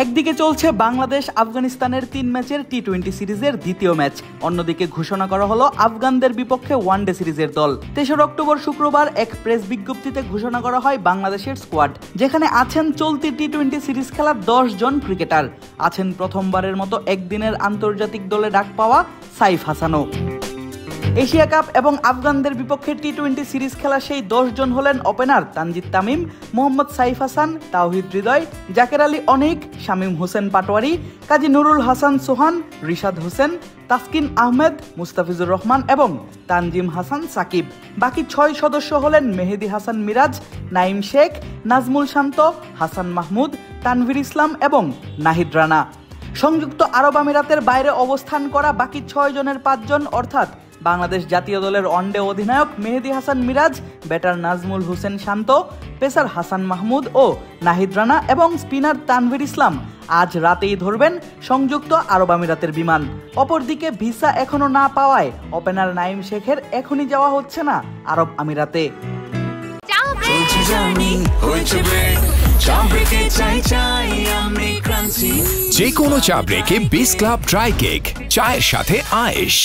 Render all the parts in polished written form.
একদিকে চলছে বাংলাদেশ আফগানিস্তানের 3 ম্যাচের টি-20 সিরিজের দ্বিতীয় ম্যাচ, অন্যদিকে ঘোষণা করা হলো আফগানদের বিপক্ষে ওয়ানডে সিরিজের দল। 3 অক্টোবর শুক্রবার এক প্রেস বিজ্ঞপ্তিতে ঘোষণা করা হয় বাংলাদেশের স্কোয়াড, যেখানে আছেন চলতি টি-20 সিরিজ খেলার 10 জন ক্রিকেটার। আছেন প্রথমবারের মতো একদিনের আন্তর্জাতিক দলে ডাক পাওয়া সাইফ হাসানও। এশিয়া কাপ এবং আফগানদের বিপক্ষে টি-20 সিরিজ খেলা সেই 10 জন হলেন ওপেনার তানজিদ তামিম, মোহাম্মদ সাইফ হাসান, তাওহিদ হৃদয়, জাকের আলী অনিক, শামীম হোসেন পাটোয়ারি, কাজী নুরুল হাসান সোহান, রিশাদ হোসেন, তাসকিন আহমেদ, মুস্তাফিজুর রহমান এবং তানজিম হাসান সাকিব। বাকি 6 সদস্য হলেন মেহেদী হাসান মিরাজ, নাইম শেখ, নাজমুল শান্ত, হাসান মাহমুদ, তানভীর ইসলাম এবং নাহিদ রানা। সংযুক্ত আরব আমিরাতের বাইরে অবস্থান করা বাকি 6 জনের 5 জন অর্থাৎ বাংলাদেশ জাতীয় দলের ওয়ানডে অধিনায়ক মেহেদী হাসান মিরাজ, ব্যাটার নাজমুল হোসেন শান্ত, পেসার হাসান মাহমুদ ও নাহিদ রানা এবং স্পিনার তানভীর ইসলাম আজ রাতেই ধরবেন সংযুক্ত আরব আমিরাতের বিমান। অপরদিকে ভিসা এখনো না পাওয়ায় ওপেনার নাইম শেখের এখনই যাওয়া হচ্ছে না আরব আমিরাতে। যে কোনো চা ব্রেকে বিস ক্লাব ড্রাই কেক, চায়ের সাথে আয়েশ।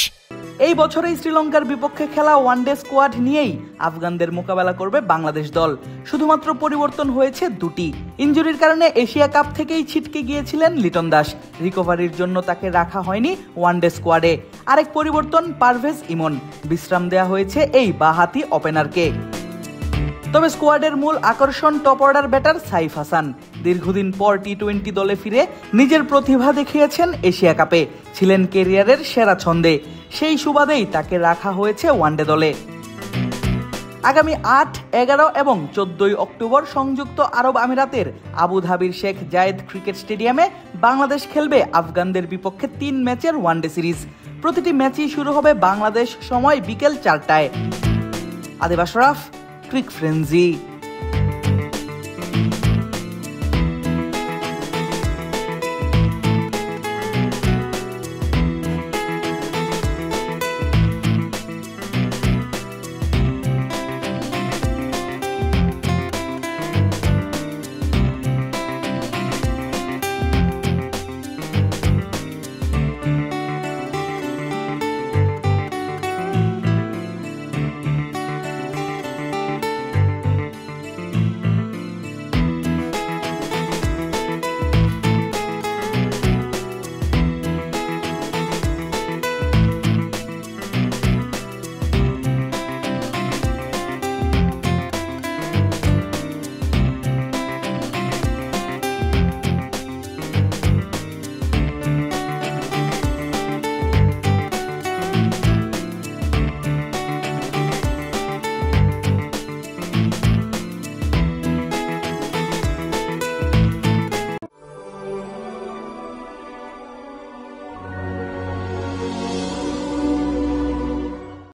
এই বছরেই শ্রীলঙ্কার বিপক্ষে খেলা ওয়ানডে স্কোয়াড নিয়েই আফগানদের মোকাবেলা করবে বাংলাদেশ দল। শুধুমাত্র পরিবর্তন হয়েছে 2টি। ইনজুরির কারণে এশিয়া কাপ থেকেই ছিটকে গিয়েছিলেন লিটন দাস, রিকভারির জন্য তাকে রাখা হয়নি ওয়ানডে স্কোয়াডে। আরেক পরিবর্তন পারভেজ ইমন, বিশ্রাম দেওয়া হয়েছে এই বাঁহাতি ওপেনারকে। তবে স্কোয়াডের মূল আকর্ষণ top order batter Saif Hasan. দীর্ঘদিন পর টি-20 দলে ফিরে নিজের প্রতিভা দেখিয়েছেন এশিয়া কাপে, ছিলেন ক্যারিয়ারের সেরা ছন্দে। সেই সুবাদেই তাকে রাখা হয়েছে ওয়ানডে দলে। আগামী 8, 11 এবং 14 অক্টোবর সংযুক্ত আরব আমিরাতের আবুধাবির শেখ জায়েদ ক্রিকেট স্টেডিয়ামে বাংলাদেশ খেলবে আফগানদের বিপক্ষে 3 ম্যাচের ওয়ানডে সিরিজ। প্রতিটি ম্যাচই শুরু হবে বাংলাদেশ সময় বিকেল 4টায়। আদিব আশরাফ, ক্রিক ফ্রেন্জি।